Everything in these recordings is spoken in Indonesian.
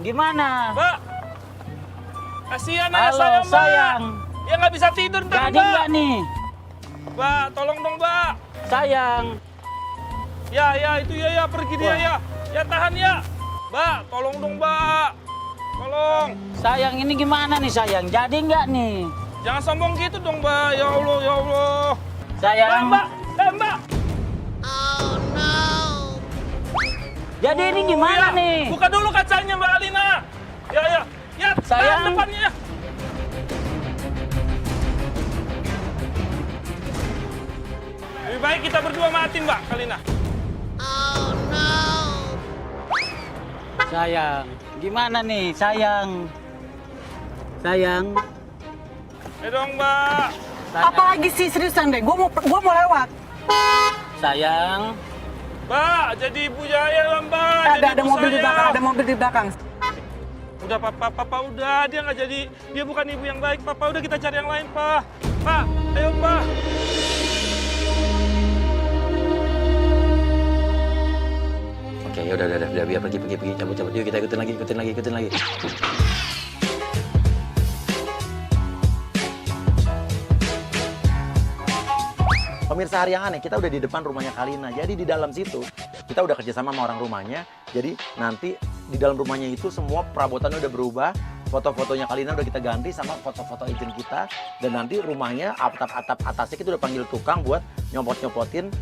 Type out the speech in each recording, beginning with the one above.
Gimana? Mbak, kasihan aja Halo, saya, Mbak. sayang. Ya nggak bisa tidur ntar, Jadi Mbak. nggak nih? Mbak, tolong dong, Mbak. Sayang. Ya, itu ya, pergi dia Wah. ya. Ya, tahan ya. Mbak, tolong dong, Mbak. Tolong. Sayang, ini gimana nih sayang? Jadi nggak nih? Jangan sombong gitu dong, Mbak. Ya Allah, ya Allah. Sayang. Mbak. Mbak. Jadi ini gimana ya. nih? Buka dulu kacanya, Mbak Alina. Ya. Ya, Sayang. tahan depannya. Lebih baik kita berdua mati, Mbak Alina. Sayang, gimana nih sayang? Sayang. Dong, Mbak. Sayang. Apa lagi sih, seriusan deh, gua mau lewat. Sayang. Mbak, jadi ibu Jaya lah, Mbak. Jadi Ada ibu mobil di saya. belakang, ada mobil di belakang. Udah, Papa udah. Dia nggak jadi, dia bukan ibu yang baik, Papa. Udah, kita cari yang lain, Pak. Pak, ayo, Pak. Oke, udah, biar pergi, cabut. Yuk kita ikutin lagi. Pemirsa Hari yang Aneh, kita udah di depan rumahnya Kalina. Jadi di dalam situ, kita udah kerjasama sama orang rumahnya. Jadi nanti di dalam rumahnya itu semua perabotannya udah berubah. Foto-fotonya Kalina udah kita ganti sama foto-foto agent kita. Dan nanti rumahnya, atap-atap atasnya kita udah panggil tukang buat nyopot-nyopotin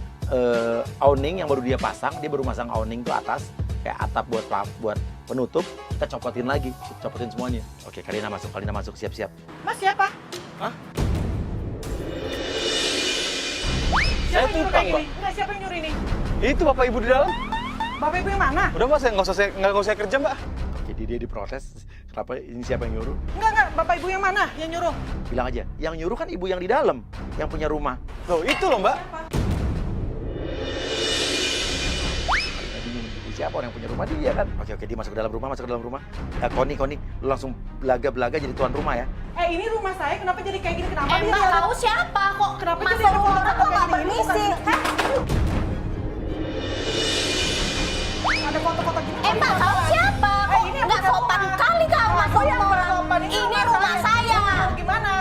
awning yang baru dia pasang. Dia baru masang awning tuh atas, kayak atap buat penutup. Kita copotin lagi, copotin semuanya. Oke, Kalina masuk, siap-siap. Mas siapa? Hah? Siapa Saya yang nyuruh tukang, kayak Mbak. gini? Enggak, siapa yang nyuruh ini? Itu Bapak Ibu di dalam. Bapak Ibu yang mana? Udah Mbak, saya nggak usah kerja Mbak. Jadi dia diprotes. Kenapa ini siapa yang nyuruh? Enggak, Bapak Ibu yang mana yang nyuruh? Bilang aja, yang nyuruh kan ibu yang di dalam, yang punya rumah. Loh itu loh Mbak. Siapa orang yang punya rumah dia kan? Oke, dia masuk ke dalam rumah. Ya, Koni, lu langsung belaga jadi tuan rumah ya. Ini rumah saya, kenapa jadi kayak gini? Kenapa dia Mbak ada- tahu siapa kok Kenapa masuk jadi ada rumah foto-foto kok nggak kayak gini? permisi? Hah? Ada foto-foto gini? Mbak tahu siapa kok ini nggak bukan sopan rumah. kali kamu masuk Yang rumah orang. sopan, Ini rumah saya. Gimana?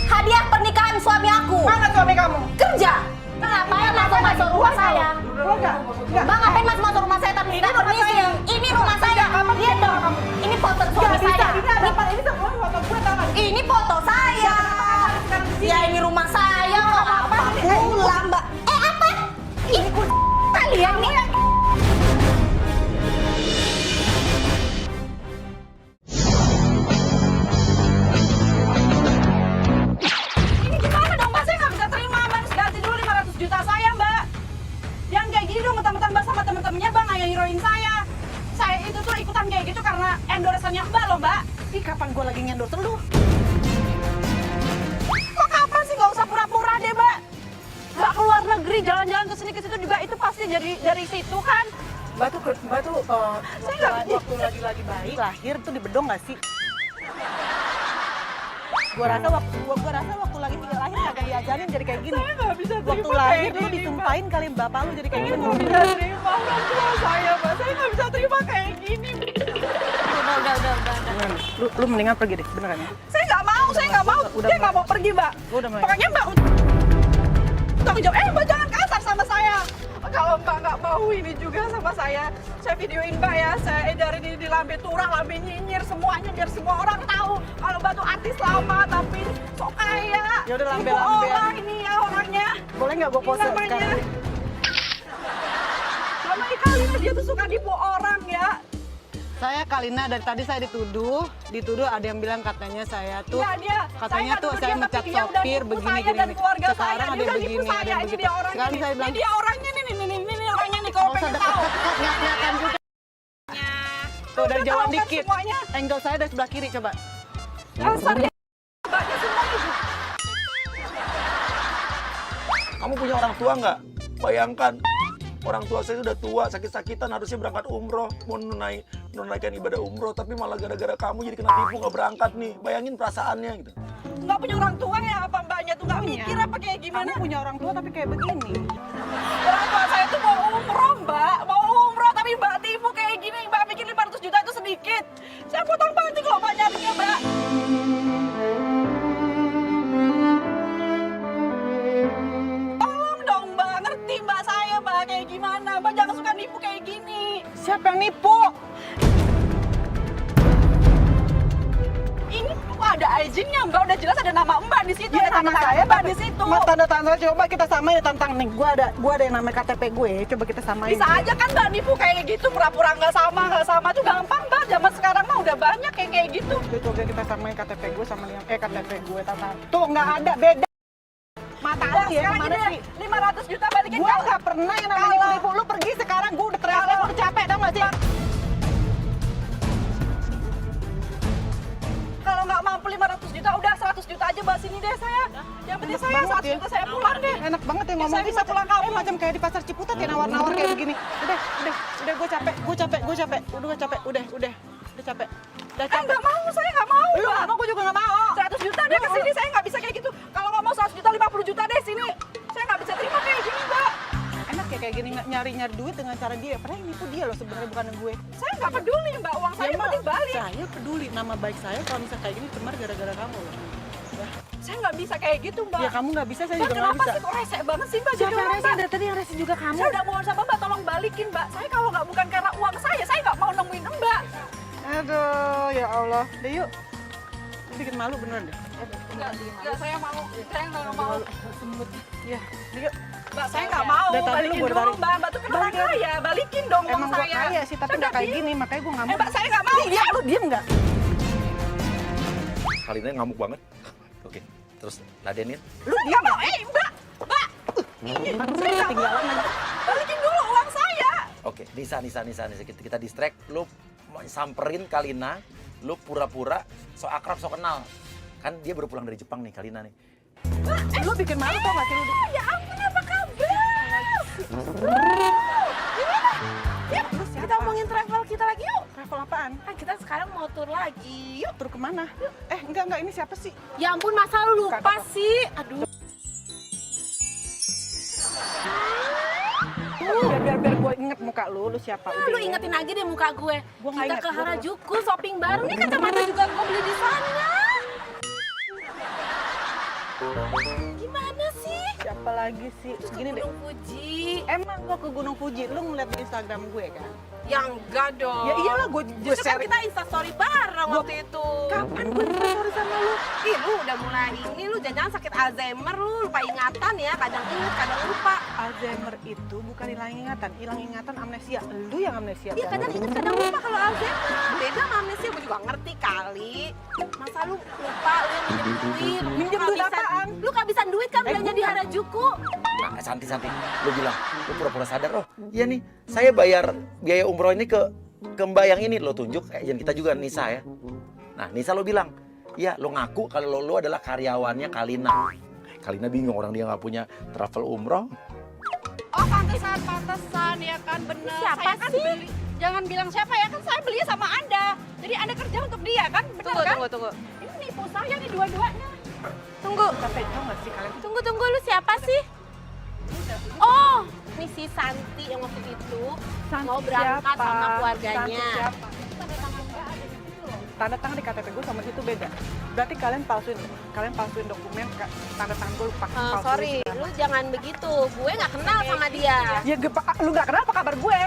Hadiah pernikahan suami aku. Mana suami kamu? Kerja. Ngapain masuk rumah saya? Enggak. Bang, ngapain masuk rumah saya tapi nggak rumah permisi? saya. Ini rumah saya. Lihat dong. Ini foto suami Enggak bisa, saya. ini ada apa? Ini semua foto gue tau gak? Ini foto saya. Ya ini rumah saya kok apa? Pulang, Mbak. Apa? Ini kalian nih. Ini gimana dong, Mbak? Saya nggak bisa terima. Mbak harus ganti dulu 500 juta saya, Mbak. Yang kayak gini dong, mentang-mentang Mbak sama temen-temennya Mbak nggak heroin saya. Saya itu tuh ikutan kayak gitu karena endorse-nya Mbak loh, Mbak. Ih, kapan gue lagi endorse lu? Kok kapan sih? Nggak usah pura-pura deh, Mbak. Mbak keluar negeri, jalan-jalan ke sini ke situ juga itu pasti dari situ kan. Mbak tuh waktu lagi bayi lahir tuh di bedong nggak sih? Gua rasa waktu lagi tinggal lahir kagak diajarin jadi kayak gini. Saya nggak bisa terima. Waktu lahir lu disumpahin kali bapak lu jadi kayak gini. Nggak bisa terima orang tua saya, Mbak. Saya nggak bisa terima kayak gini. Udah. Lu mendingan pergi deh, beneran ya? Saya nggak mau. Dia nggak mau pergi, Mbak. Pokoknya Mbak tanggung jawab. Mbak jangan kasar sama saya. Kalau Mbak nggak mau ini juga sama saya videoin Mbak ya, saya edarin ini di lambe turah, lambe nyinyir, semuanya biar semua orang tahu kalau Mbak tuh artis lama tapi sok kaya. Ya udah lambe-lambe. Orang ini ya orangnya. Boleh nggak gue pose sekarang? Sama Kalina dia tuh suka nipu orang ya. Saya Kalina, dari tadi saya dituduh ada yang bilang katanya saya tuh, katanya tuh saya mecat sopir begini. Sekarang ada yang begini, ada yang begitu. Sekarang saya bilang, dia orangnya nih orangnya nih kalau pengen tahu. Nyat-nyatan juga. Tuh dari jauhan dikit, semuanya. angle saya dari sebelah kiri coba. Dasarnya Mbaknya semuanya. Kamu punya orang tua nggak? Bayangkan, orang tua saya sudah tua, sakit-sakitan, harusnya berangkat umroh, mau menunaikan ibadah umroh, tapi malah gara-gara kamu jadi kena tipu, nggak berangkat nih. Bayangin perasaannya gitu. Nggak punya orang tua ya apa Mbaknya tuh nggak mikir apa kayak gimana? Kamu punya orang tua tapi kayak begini. Orang tua saya tuh mau umroh Mbak, mau umroh tapi Mbak tipu kayak gini, Mbak pikir 500 juta itu sedikit. Saya potong panti kalau Mbak nyarinya, Mbak. Tolong dong, Mbak. Ngerti Mbak saya, Mbak, kayak gimana. Mbak jangan suka nipu kayak gini. Siapa yang nipu? Ini ada izinnya, Mbak. Udah jelas ada nama Mbak di situ. Iya, Ada nama tanda saya Mbak di situ. Tanda-tanda coba kita samain tantang nih. Gua ada yang namanya KTP gue. Coba kita samain. Bisa aja kan Mbak nipu kayak gitu, pura-pura nggak sama tuh gampang Mbak. Zaman sekarang mah udah banyak kayak gitu. Coba kita samain KTP gue sama yang KTP gue tantang. Tuh nggak ada beda. Mata Udah, lu ya sekarang kemana gini, sih? 500 juta balikin Gue kan? nggak pernah yang namanya nipu. Lu pergi sekarang. Gue udah teriak, gue udah capek tau nggak sih? Kalau nggak mampu 500 juta, udah 100 juta aja Mbak sini deh saya. Yang penting saya 100 juta saya pulang deh. Enak banget ya Ya, ngomong saya bisa pulang kampung. macam kayak di pasar Ciputat ya nawar-nawar kayak begini. Udah gue capek. Udah capek. Udah capek. Nggak mau, saya nggak mau. Lu nggak mau, gue juga nggak mau. 100 juta deh ke sini, saya nggak bisa kayak gitu. Kalau nggak mau 100 juta, 50 juta deh sini. Saya nggak bisa terima kayak gini Mbak. Enak ya kayak gini nyari-nyari duit dengan cara dia. Padahal ini tuh dia loh sebenarnya bukan gue. Saya nggak peduli Mbak, uang saya Ya, penting balik. Saya peduli nama baik saya kalau misalnya kayak gini cemar gara-gara kamu loh. Ya, Saya nggak bisa kayak gitu Mbak. ya kamu nggak bisa, saya Mbak juga nggak kenapa bisa. sih kok rese banget sih Mbak jadi Siapa yang orang rese? Mbak? Dari tadi yang rese juga kamu. Saya udah mohon sama Mbak tolong balikin Mbak. Saya kalau nggak bukan karena uang saya nggak mau nemuin Mbak. Aduh, ya Allah. Deh yuk. Lu bikin malu beneran deh. Enggak, saya mau. Saya nggak mau. Ya, yuk. Mbak, saya nggak mau. Dari tadi Balikin lu gue dulu tarik. Mbak. Mbak tuh kan orang Balikin. kaya. Balikin dong uang Emang gue saya. kaya sih, tapi Saya nggak udah kayak diem. gini. Makanya gue nggak mau. Mbak, saya nggak mau. Diam, lu diem nggak? Kalina ngamuk banget. Oke, terus ladenin. Lu Saya diem nggak mau. Mbak. Mbak. Saya nggak tinggalan mau. aja. Balikin dulu uang saya. Oke, Nisa. Kita distract. Lu mau samperin Kalina, lu pura-pura so akrab, so kenal. Kan dia baru pulang dari Jepang nih, Kalina nih. Lu bikin malu tau nggak sih lu? Ya ampun, apa kabar? Gimana? Yuk, kita ngomongin travel kita lagi yuk. Travel apaan? Kan kita sekarang mau tur lagi. Yuk. Tur kemana? Enggak, ini siapa sih? Ya ampun, masa lu lupa sih? Aduh. Biar gue inget muka lu siapa? Nah, lu ingetin aja deh muka gue. Gua nggak Kita inget, ke gua Harajuku shopping baru. Nih kacamata juga gue beli di sana. Gimana sih? Siapa lagi sih? Terus ke Gini deh. Gunung Fuji. Emang gua ke Gunung Fuji, lu ngeliat di Instagram gue kan? Ya enggak dong. Ya iyalah gue Justru kan share. kita instastory bareng waktu itu. Kapan gue instastory sama lu? Ih, lu udah mulai ini, lu jangan sakit Alzheimer, lu lupa ingatan ya. Kadang ingat, kadang lupa. Alzheimer itu bukan hilang ingatan amnesia. Lu yang amnesia. Iya, kadang ingat, kadang lupa kalau Alzheimer. Beda sama amnesia, gue juga ngerti kali. Masa lu lupa, lu yang minjem duit. Minjem duit apaan? Lu kehabisan duit kan belanja di Harajuku. Nah, Santi, lu bilang, lu pura-pura sadar, oh iya nih, saya bayar biaya umroh ini ke Mbak yang ini, lo tunjuk, yang kita juga Nisa ya. Nah, Nisa lo bilang, iya lo ngaku kalau lo adalah karyawannya Kalina. Kalina bingung, orang dia nggak punya travel umroh. Oh, pantesan ya kan bener. Siapa Saya kan sih? beli. Jangan bilang siapa ya kan saya beli sama Anda. Jadi Anda kerja untuk dia kan? Bener kan? Tunggu. Ini nipu saya nih dua-duanya. Tunggu, Tapi tau gak sih kalian? tunggu, lu siapa sih? Oh, ini si Santi yang waktu itu mau berangkat sama keluarganya. Tanda tangan di KTP gue sama situ beda. Berarti kalian palsuin dokumen, tanda tangan gue pakai palsu. Sorry, lu jangan begitu. Gue nggak kenal sama dia. Ya lu gak kenal apa kabar gue?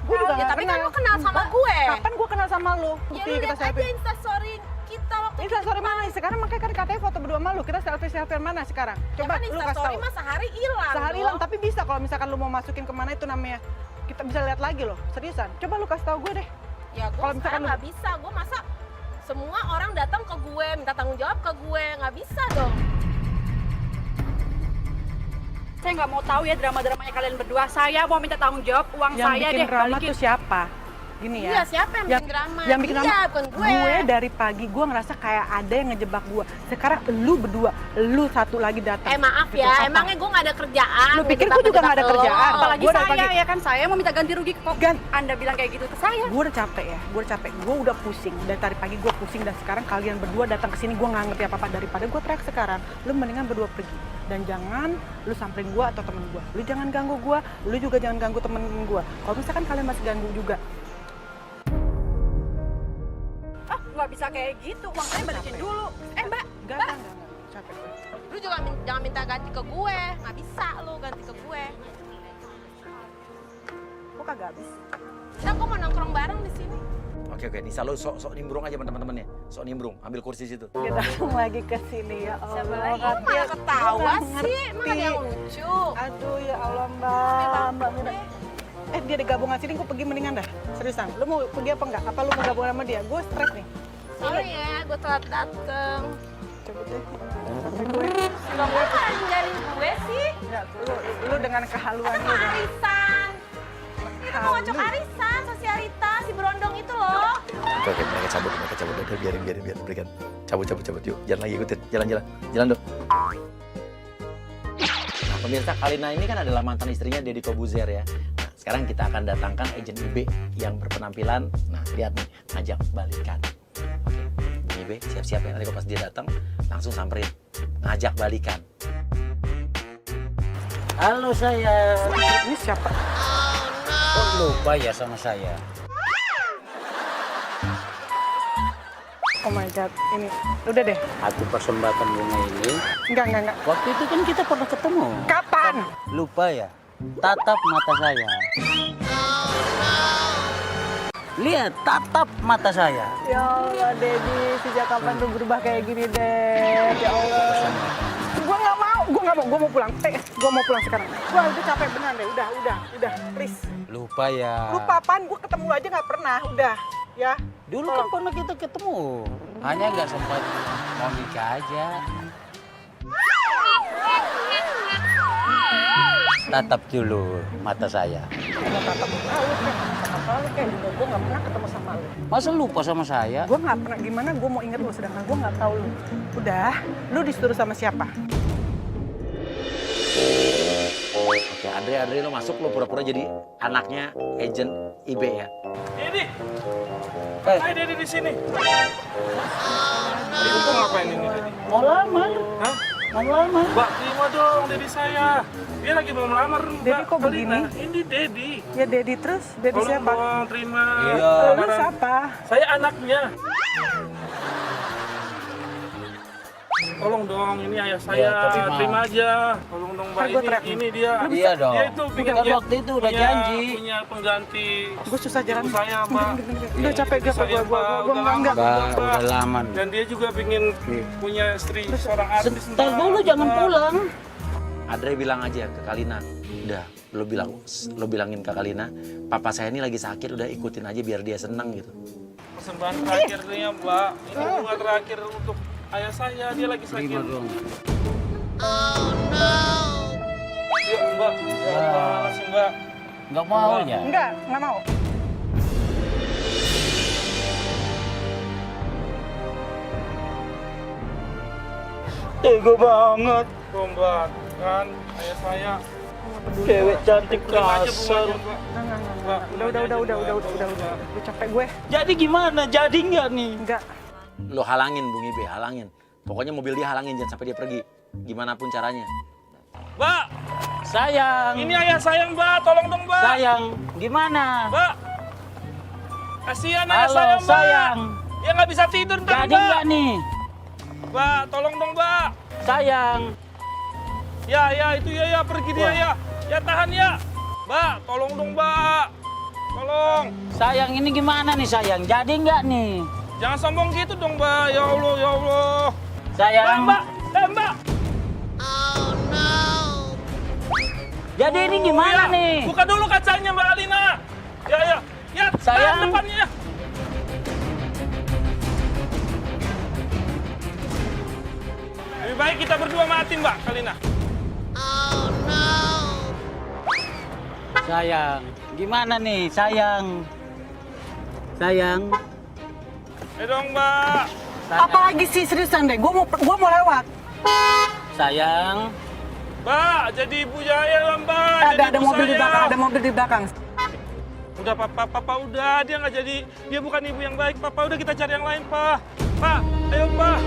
Gue juga Ya gak tapi kan lu kenal sama Mbak, gue. Kapan gue kenal sama lu? Ya Bukti lu kita lihat aja selfie. instastory kita waktu Ini sorry mana? Sekarang makanya kan katanya foto berdua sama lu. Kita selfie mana sekarang? Coba Coba ya kan lu kasih instastory tahu. mah sehari hilang. Sehari dong. hilang, tapi bisa kalau misalkan lu mau masukin kemana itu namanya. Kita bisa lihat lagi loh, seriusan. Coba lu kasih tahu gue deh. Ya gue Kalau misalkan sekarang lu- nggak bisa. Gue masa semua orang datang ke gue minta tanggung jawab ke gue, nggak bisa dong. Saya nggak mau tahu ya drama-dramanya kalian berdua. Saya mau minta tanggung jawab uang Yang saya bikin deh. drama Balikin. tuh siapa? Gini ya. Iya, siapa yang bikin drama? Yang bikin Iya, drama bukan gue. Gue dari pagi gue ngerasa kayak ada yang ngejebak gue. Sekarang lu berdua, lu satu lagi datang. Maaf Gitu. ya, Apa? emangnya gue gak ada kerjaan. Lu pikir gue juga gak ada kerjaan? Apalagi Gua dari saya pagi- ya kan, saya mau minta ganti rugi kok. Anda bilang kayak gitu ke saya. Gue udah capek ya, gue udah capek, gue udah pusing. Dari tadi pagi gue pusing dan sekarang kalian berdua datang ke sini gue nggak ngerti apa-apa. Daripada gue teriak sekarang, lu mendingan berdua pergi. Dan jangan lu samperin gue atau temen gue. Lu jangan ganggu gue, lu juga jangan ganggu temen gue. Kalau misalkan kalian masih ganggu juga, Ah, nggak bisa kayak gitu. Uang saya balikin dulu. Mbak, enggak, capek gue. Lu juga jangan minta ganti ke gue. Nggak bisa lu ganti ke gue. Kok kagak habis? Kita kok mau nongkrong bareng di sini. Oke, Nisa, lo sok nimbrung aja sama teman-temannya. Sok nimbrung, ambil kursi situ. Dia datang lagi ke sini ya Allah. Kok malah ketawa Gua nggak sih? Emang ada ngerti. yang lucu? Aduh ya Allah Mbak Mira. Dia di gabungan sini, gue pergi mendingan dah. Seriusan, lu mau pergi apa enggak? Apa lu mau gabungan sama dia? Gue stres nih. Sorry ya, gue telat dateng. Coba deh. Loh, kok malah ninggalin gue sih? Ya, lu dengan kehaluan Kita mau arisan. Kita mau ngocok arisan, sosialita, si berondong itu loh. Oke, mereka cabut. Udah, biarin, berikan. Cabut, yuk. Jangan lagi ikutin, jalan dong. Nah, pemirsa, Kalina ini kan adalah mantan istrinya Deddy Kobuzer ya. Nah, sekarang kita akan datangkan agent IB yang berpenampilan, nah lihat nih, ngajak balikan. Oke, Bung IB siap-siap ya, nanti kalau pas dia datang, langsung samperin, ngajak balikan. Halo saya. Ini siapa? Kok lupa ya sama saya? Oh my god, ini udah deh. Aku persembahkan bunga ini. Enggak. Waktu itu kan kita pernah ketemu. Kapan? Lupa ya? Tatap mata saya. Lihat, tatap mata saya. Ya Allah, Dedi, sejak kapan lu berubah kayak gini, Ded? Ya Allah. Gue mau pulang. Gue mau pulang sekarang. Gue udah capek beneran deh. Udah, please. Lupa ya. Lupa apaan? Gue ketemu aja nggak pernah. Udah, ya. Dulu kan pernah kita ketemu. Hanya nggak sempat mau nikah aja. Tatap dulu mata saya. Mau tatap muka lu kayak juga gue nggak pernah ketemu sama lu. Masa lupa sama saya? Gue nggak pernah, gimana gue mau inget lu sedangkan gue nggak tahu lu. Udah, lu disuruh sama siapa? Oke, Andre lo masuk, lo pura-pura jadi anaknya agent IB ya. Dedi. Hai Dedi di sini. Dedi kok ngapain ini Dedi? Mau lamar? Hah? Mau lamar? Mbak, terima dong Dedi saya. Dia lagi mau melamar Mbak. Dedi kok begini? Ini Dedi. Ya Dedi terus, Dedi Tolong siapa? dong, terima. Iya. Lu lamaran. siapa? Saya anaknya. Tolong dong, ini ayah saya. Iya, tapi maaf. Terima aja. Tolong dong Mbak, Kan gua teriak. ini dia. Iya dong. Dia itu bikin Kan waktu itu udah janji. Punya pengganti. Gue susah jalan. Ibu saya, Pak. Udah capek gue, Saya, gue Pak, enggak. Mbak, udah lama. Dan dia juga pengen punya istri seorang artis. Sebentar dulu, jangan pulang. Andre bilang aja ke Kalina, udah lo bilangin ke Kalina, papa saya ini lagi sakit, udah ikutin aja biar dia senang gitu. Persembahan terakhir nih ya Mbak. Ini bunga terakhir untuk ayah saya, dia lagi sakit. Terima dong. Yuk Mbak, terima kasih Mbak. Nggak mau ya? Nggak mau. Tega banget. Tuh Mbak, kan ayah saya. Cewek cantik Terima aja kasar. bunganya Mbak. Enggak. Udah. Gue capek gue. Jadi gimana? Jadi nggak nih? Enggak. Lo halangin Bung Ibe, halangin. Pokoknya mobil dia halangin, jangan sampai dia pergi. Gimana pun caranya. Mbak, Sayang. ini ayah saya Mbak, tolong dong Mbak. Sayang. Gimana? Mbak, kasihan ayah Halo, saya Mbak. sayang. Dia nggak bisa tidur ntar Jadi Mbak. nggak nih? Mbak, tolong dong Mbak. Sayang. Ya, itu ya, pergi dia ya. Ya tahan ya. Mbak, tolong dong Mbak. Tolong. Sayang, ini gimana nih sayang? Jadi nggak nih? Jangan sombong gitu dong Mbak. Ya Allah, ya Allah. Sayang. Mbak. Mbak. Jadi ini gimana Ya, nih? buka dulu kacanya Mbak Alina. Ya. Ya, Sayang. tahan depannya ya. Lebih baik kita berdua mati Mbak Kalina. Sayang, gimana nih sayang? Sayang. Ayo dong, Mbak. Apalagi sih, seriusan deh, gua mau lewat. Sayang. Mbak, jadi ibu Yaya lah, Mbak. Jadi Ada ibu mobil di saya. belakang, ada mobil di belakang. Udah, Papa udah. Dia nggak jadi, dia bukan ibu yang baik. Papa udah, kita cari yang lain, Pak. Pak, ayo, Pak.